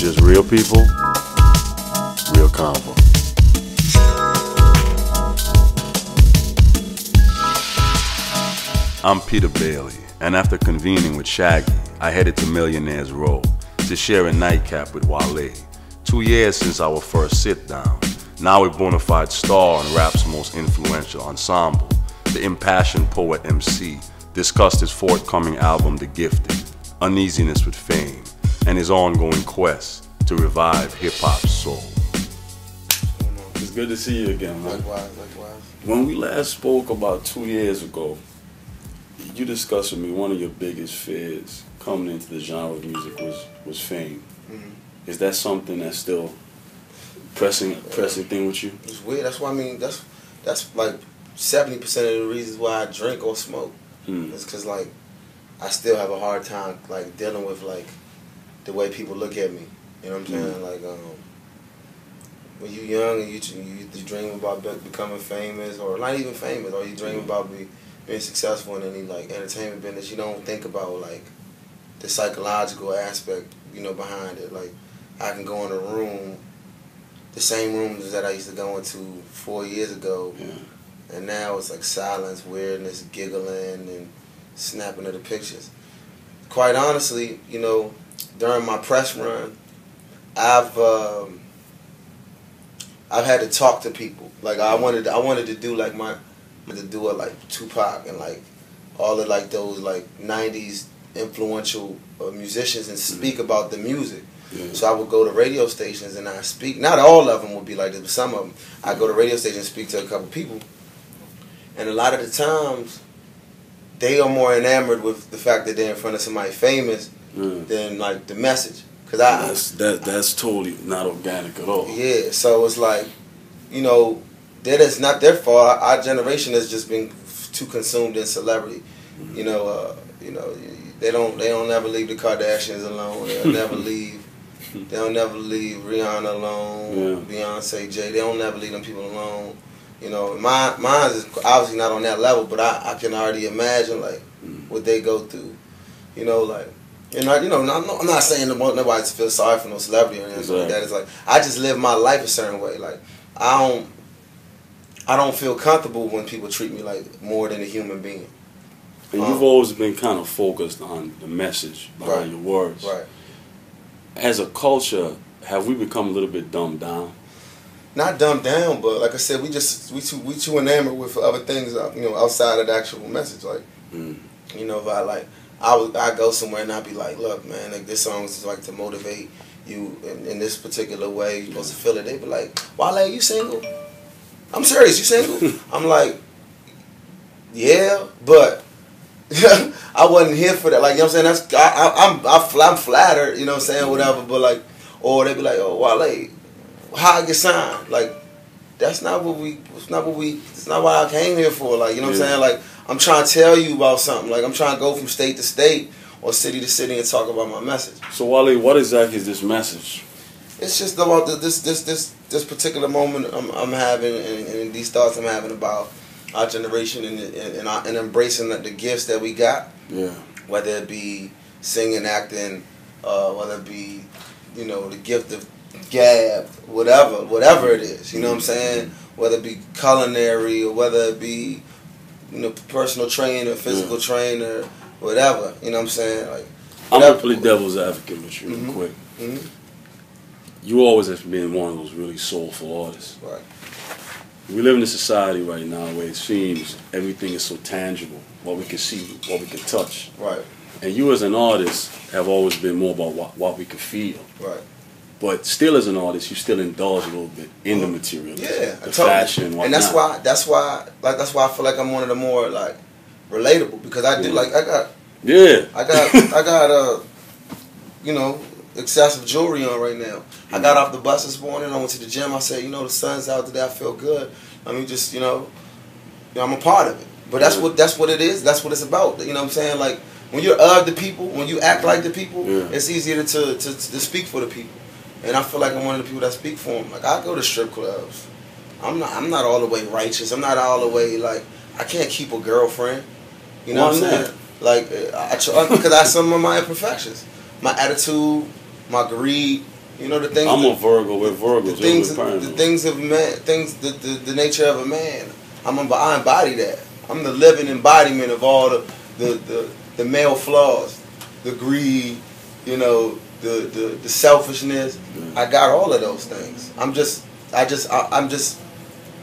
Just real people, real convo. I'm Peter Bailey, and after convening with Shaggy, I headed to Millionaire's Row to share a nightcap with Wale. 2 years since our first sit-down, now a bona fide star in rap's most influential ensemble, the impassioned poet emcee discussed his forthcoming album, The Gifted, uneasiness with fame, and his ongoing quest to revive hip-hop's soul. It's good to see you again, man. Likewise. When we last spoke about 2 years ago, you discussed with me one of your biggest fears coming into the genre of music was fame. Mm-hmm. Is that something that's still pressing thing with you? It's weird. That's why that's like 70% of the reasons why I drink or smoke. It's because like I still have a hard time like dealing with like the way people look at me. You know what I'm saying? Like when you young and you dream about becoming famous, or not even famous, or you dream about being successful in any like entertainment business, you don't think about like the psychological aspect, you know, behind it. Like I can go in a room, the same rooms that I used to go into 4 years ago, and now it's like silence, weirdness, giggling, and snapping of the pictures. Quite honestly, you know, during my press run, I've had to talk to people. Like I wanted to do like like Tupac and like all of like those like 90s influential musicians and speak about the music. Yeah. So I would go to radio stations and I speak. Not all of them would be like this, but some of them. I go to radio stations and speak to a couple people, and a lot of the times they are more enamored with the fact that they're in front of somebody famous than like the message. Cause that's totally not organic at all. Yeah, so it's like, you know, that is not their fault. Our generation has just been too consumed in celebrity. You know, they don't ever leave the Kardashians alone. They'll never leave. They'll never leave Rihanna alone. Beyonce, Jay. They don't never leave them people alone. You know, mine is obviously not on that level, but I can already imagine like what they go through. You know, like. And I'm not saying nobody to feel sorry for no celebrity or anything like that. It's like I just live my life a certain way. Like I don't feel comfortable when people treat me like more than a human being. And you've always been kind of focused on the message behind your words. Right. As a culture, have we become a little bit dumbed down? Not dumbed down, but like I said, we too enamored with other things, you know, outside of the actual message. Like, you know, if I go somewhere and I be like, look, man, like this song is like to motivate you in this particular way. You're supposed to feel it. They be like, Wale, you single? I'm serious, you single? I'm like, yeah, but I wasn't here for that. Like, you know what I'm saying? I'm flattered, you know what I'm saying, whatever. But like, or they be like, oh, Wale, how I get signed? Like, that's not what I came here for. Like, you know what I'm saying? Like, I'm trying to tell you about something. Like, I'm trying to go from state to state or city to city and talk about my message. So, Wale, what exactly is this message? It's just about this particular moment I'm having and these thoughts I'm having about our generation and embracing the gifts that we got. Yeah. Whether it be singing, acting, whether it be, you know, the gift of gab, whatever it is. You know what I'm saying? Whether it be culinary or whether it be, you know, personal trainer, physical trainer, whatever. You know what I'm saying? Like, I'm gonna play devil's advocate with you real quick. You always have been one of those really soulful artists. Right. We live in a society right now where it seems everything is so tangible, what we can see, what we can touch. Right. And you as an artist have always been more about what we can feel. Right. But still, as an artist, you still indulge a little bit in the material, the fashion, whatnot. And that's why I feel like I'm one of the more like relatable, because I do like I got you know, excessive jewelry on right now. I got off the bus this morning. I went to the gym. I said, you know, the sun's out today. I feel good. I mean, just you know, I'm a part of it. But that's what it is. That's what it's about. You know what I'm saying? Like when you're of the people, when you act like the people, it's easier to speak for the people. And I feel like I'm one of the people that speak for them. Like I go to strip clubs. I'm not all the way righteous. I'm not all the way like I can't keep a girlfriend. You know what I'm saying? Like because I have some of my imperfections, my attitude, my greed, You know, the things. I'm a Virgo. We're Virgos. The things of man, the nature of a man. I embody that. I'm the living embodiment of all the male flaws, the greed, you know, the selfishness. I got all of those things. I'm just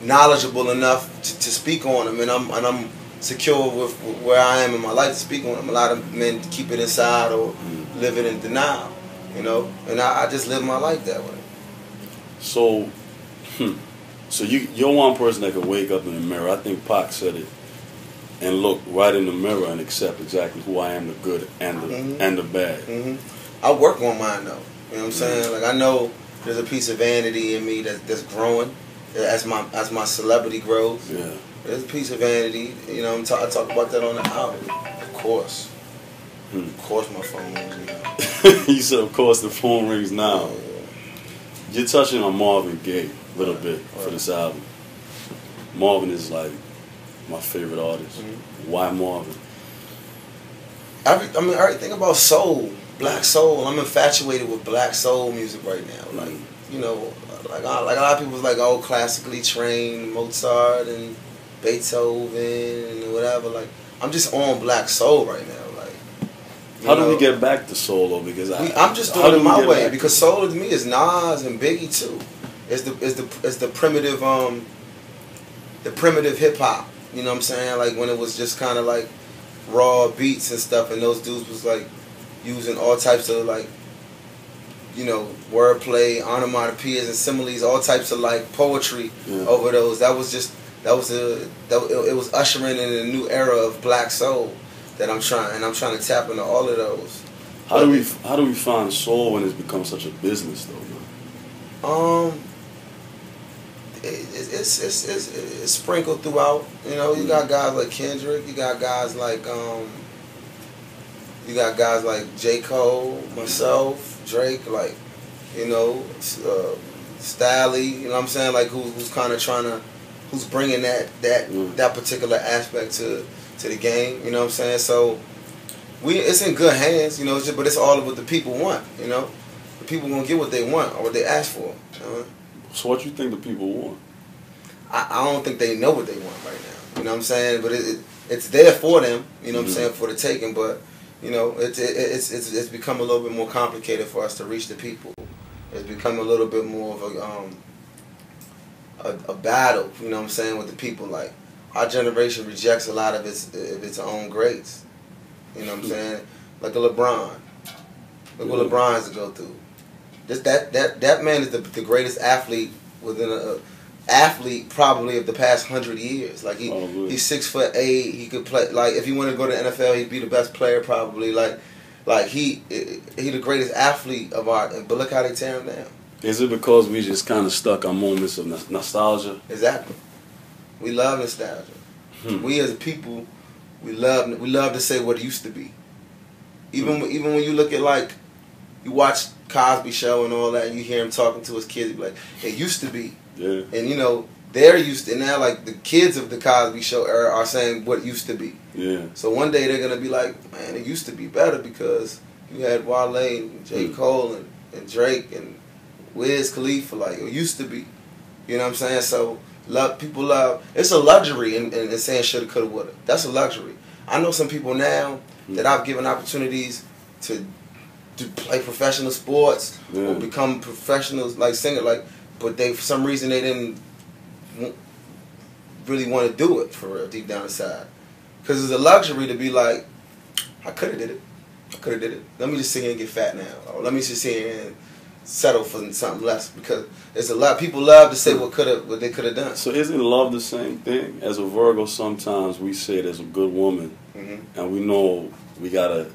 knowledgeable enough to speak on them, and I'm secure with where I am in my life to speak on them. A lot of men keep it inside or live it in denial, you know, and I just live my life that way. So, so you're one person that can wake up in the mirror. I think Pac said it, and look right in the mirror and accept exactly who I am, the good and the bad. I work on mine though. You know what I'm saying? Like, I know there's a piece of vanity in me that's growing as my celebrity grows. Yeah. There's a piece of vanity. You know, I talk about that on the album. Of course. Of course my phone rings now. You said, of course, the phone rings now. Yeah. You're touching on Marvin Gaye a little bit for this album. Marvin is like my favorite artist. Why Marvin? Everything about soul, black soul. I'm infatuated with black soul music right now. Like, you know, like a lot of people like, oh, classically trained Mozart and Beethoven and whatever. Like, I'm just on black soul right now. Like, how do we get back to soul though? Because I'm just doing it my way. Because soul to me is Nas and Biggie too. It's the primitive hip hop. You know what I'm saying? Like, when it was just kind of like raw beats and stuff, and those dudes was like using all types of like, you know, wordplay, onomatopoeias and similes, all types of like poetry over those. It was ushering in a new era of black soul that I'm trying to tap into all of those. How do we find soul when it's become such a business though, man? It's sprinkled throughout. You know, you got guys like Kendrick, you got guys like J. Cole, myself, Drake, like, you know, Stalley, you know what I'm saying, like who's kind of who's bringing that particular aspect to the game, you know what I'm saying? So it's in good hands, you know, but it's all of what the people want, you know. The people gonna get what they want or what they ask for. You know? So what you think the people want? I don't think they know what they want right now. You know what I'm saying? But it's there for them. You know what I'm saying, for the taking. But you know, it's become a little bit more complicated for us to reach the people. It's become a little bit more of a battle. You know what I'm saying, with the people. Like, our generation rejects a lot of its own greats. You know what I'm saying? Like a LeBron. Look what LeBron has to go through. That man is the greatest athlete within athlete probably of the past 100 years. Like, he's 6'8". He could play. Like, if he wanted to go to the NFL, he'd be the best player probably. Like he the greatest athlete of our. But look how they tear him down. Is it because we just kind of stuck on moments of nostalgia? Exactly. We love nostalgia. We as a people, we love to say what it used to be. Even when you look at, like, you watch Cosby Show and all that, and you hear him talking to his kids, you be like, it used to be. Yeah. And, you know, they're used to, now, like, the kids of the Cosby Show are saying what used to be. Yeah. So one day they're going to be like, man, it used to be better because you had Wale and J. Cole and Drake and Wiz Khalifa. Like, it used to be. You know what I'm saying? So people love, it's a luxury in saying shoulda, coulda, woulda. That's a luxury. I know some people now that I've given opportunities to play professional sports or become professionals, like singer, like, but for some reason they didn't really want to do it for real, deep down inside. Because it's a luxury to be like, I could have did it. Let me just sit here and get fat now. Or let me just sit here and settle for something less. Because there's a lot, people love to say what they could have done. So isn't love the same thing? As a Virgo, sometimes we say there's a good woman, and we know we gotta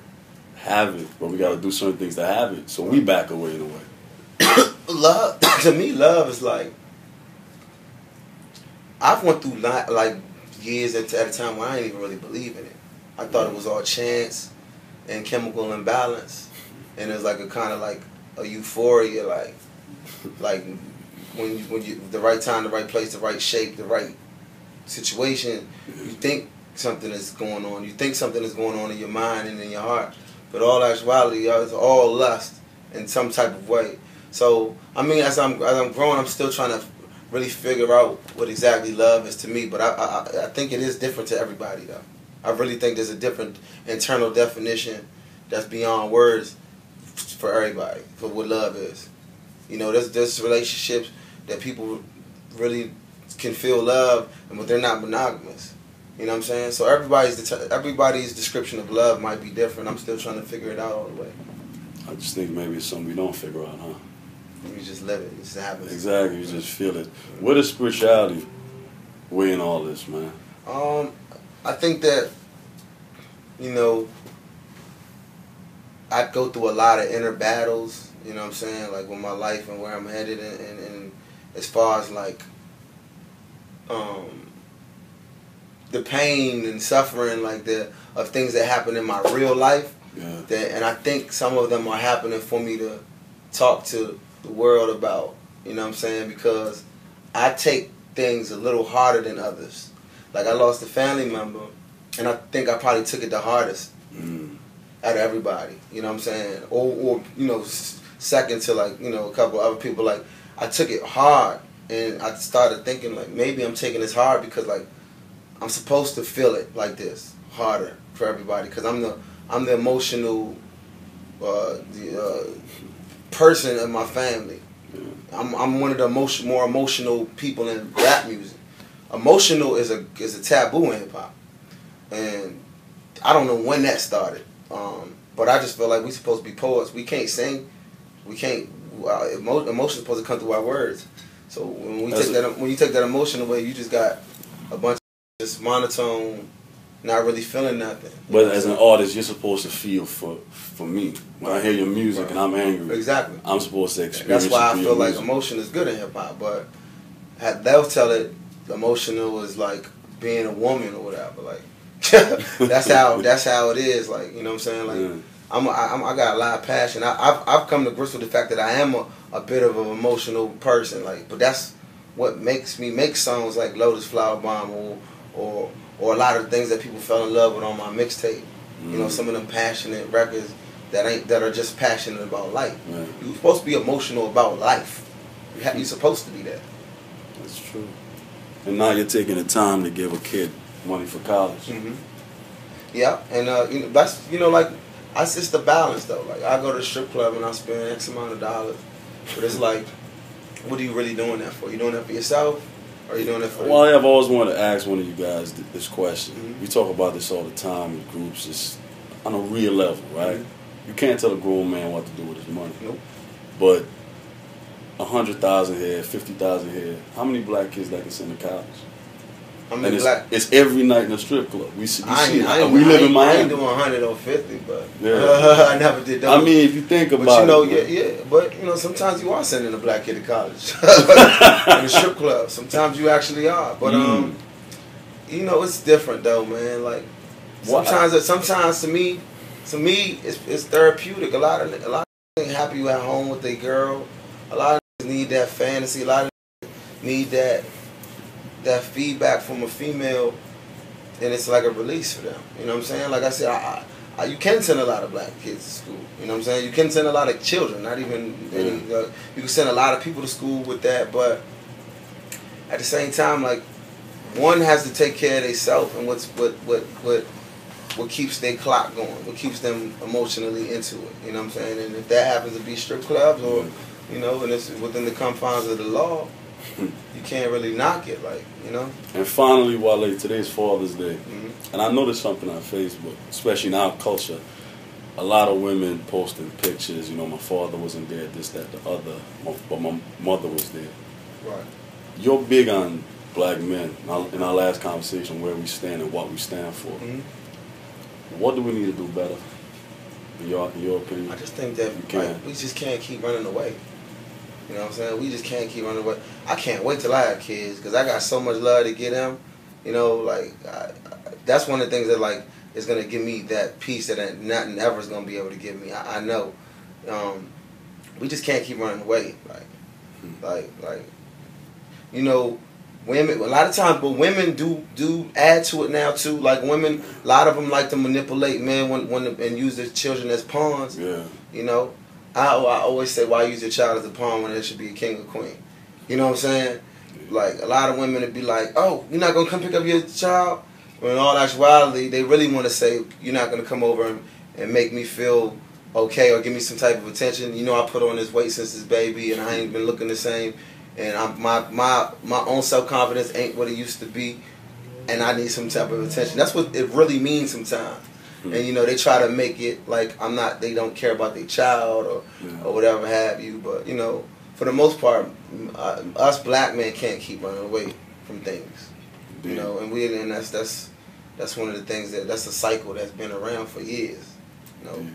have it, but we gotta do certain things to have it. So we back away in a way. Love, to me, love is like, I've went through like years at a time where I didn't even really believe in it. I thought it was all chance and chemical imbalance, and it was like a kind of like a euphoria, like when you the right time, the right place, the right shape, the right situation, you think something is going on. You think something is going on in your mind and in your heart, but all actuality, it's all lust in some type of way. So I mean, as I'm growing, I'm still trying to really figure out what exactly love is to me. But I think it is different to everybody though. I really think there's a different internal definition that's beyond words for everybody for what love is. You know, there's relationships that people really can feel love, but they're not monogamous. You know what I'm saying? So everybody's description of love might be different. I'm still trying to figure it out all the way. I just think maybe it's something we don't figure out, huh? You just live it. It just happens. Exactly. You just feel it. Where does spirituality weigh in all this, man? I think that, you know, I go through a lot of inner battles, you know what I'm saying, like with my life and where I'm headed, and as far as like the pain and suffering like of things that happen in my real life, and I think some of them are happening for me to talk to the world about, you know what I'm saying, because I take things a little harder than others. Like I lost a family member, and I think I probably took it the hardest out of everybody, you know what I'm saying, or you know, second to like, you know, a couple other people. Like I took it hard, and I started thinking like maybe I'm taking this hard because like I'm supposed to feel it like this harder for everybody because I'm the emotional person in my family. I'm one of the more emotional people in rap music. Emotional is a taboo in hip hop, and I don't know when that started. But I just feel like we're supposed to be poets. We can't sing. We can't. Emotion's supposed to come through our words. So when you take that emotion away, you just got a bunch of just monotone, not really feeling nothing. But as an artist, you're supposed to feel for me. When I hear your music and I'm angry, exactly, I'm supposed to experience. That's why I feel like music. Emotion is good in hip hop. But they'll tell it emotional is like being a woman or whatever. Like that's how it is. Like, you know what I'm saying? Like I got a lot of passion. I've come to grips with the fact that I am a bit of an emotional person. Like, but that's what makes me make songs like Lotus Flower Bomb or a lot of things that people fell in love with on my mixtape. You know, some of them passionate records that are just passionate about life. Right. You're supposed to be emotional about life. You're supposed to be that. That's true. And now you're taking the time to give a kid money for college. Mm-hmm. Yeah, and you know, that's, you know, like it's just the balance though. Like I go to the strip club and I spend X amount of dollars, but it's like, what are you really doing that for? You doing that for yourself, or are you doing that for? Well, I've always wanted to ask one of you guys this question. Mm-hmm. We talk about this all the time in groups, just on a real level, right? Mm-hmm. You can't tell a grown man what to do with his money. Nope. But 100,000 here, 50,000 here. How many black kids that can send to college? How many It's every night in a strip club. We live in Miami. I ain't doing 100 or 50, but I never did that. I mean, if you think about but you know, it, but you know, sometimes you are sending a black kid to college in a strip club. Sometimes you actually are, but you know, it's different though, man. Like sometimes to me, it's therapeutic. A lot of ain't happy at home with their girl. A lot of need that fantasy. A lot of need that feedback from a female, and it's like a release for them. You know what I'm saying? Like I said, you can send a lot of black kids to school. You know what I'm saying? You can send a lot of children, not even any. You can send a lot of people to school with that, but at the same time, like one has to take care of themselves and what keeps their clock going, what keeps them emotionally into it. You know what I'm saying? And if that happens to be strip clubs or you know, and it's within the confines of the law, you can't really knock it, like, you know. And finally, Wale, today's Father's Day, and I noticed something on Facebook, especially in our culture. A lot of women posting pictures. You know, my father wasn't there, this, that, the other, but my mother was there. Right. You're big on black men. In our last conversation, where we stand and what we stand for. What do we need to do better? In your opinion? I just think that we just can't keep running away. You know what I'm saying? We just can't keep running away. I can't wait till I have kids because I got so much love to give them. You know, like that's one of the things that like is gonna give me that peace that nothing ever is gonna be able to give me. I know. We just can't keep running away. Like you know, women a lot of times, but women do add to it now too. Like women, a lot of them like to manipulate men and use their children as pawns. Yeah. You know. I always say, why use your child as a pawn when there should be a king or queen? You know what I'm saying? Like, a lot of women would be like, oh, you're not going to come pick up your child? When in all actuality, they really want to say, you're not going to come over and make me feel okay or give me some type of attention. You know, I put on this weight since this baby and I ain't been looking the same. And my own self-confidence ain't what it used to be. And I need some type of attention. That's what it really means sometimes. Mm-hmm. And, you know, they try to make it like they don't care about their child or whatever have you. But, you know, for the most part, us black men can't keep running away from things. You know, and that's one of the things that's a cycle that's been around for years. You know.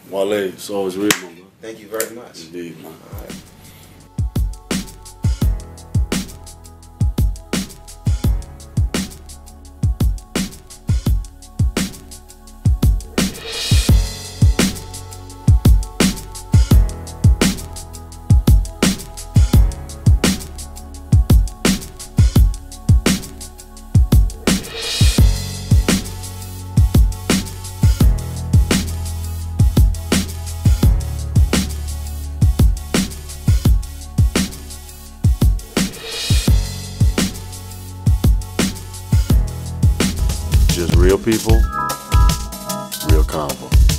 Wale, it's always real, man. Thank you very much. Indeed, man. All right. Just real people, real convo.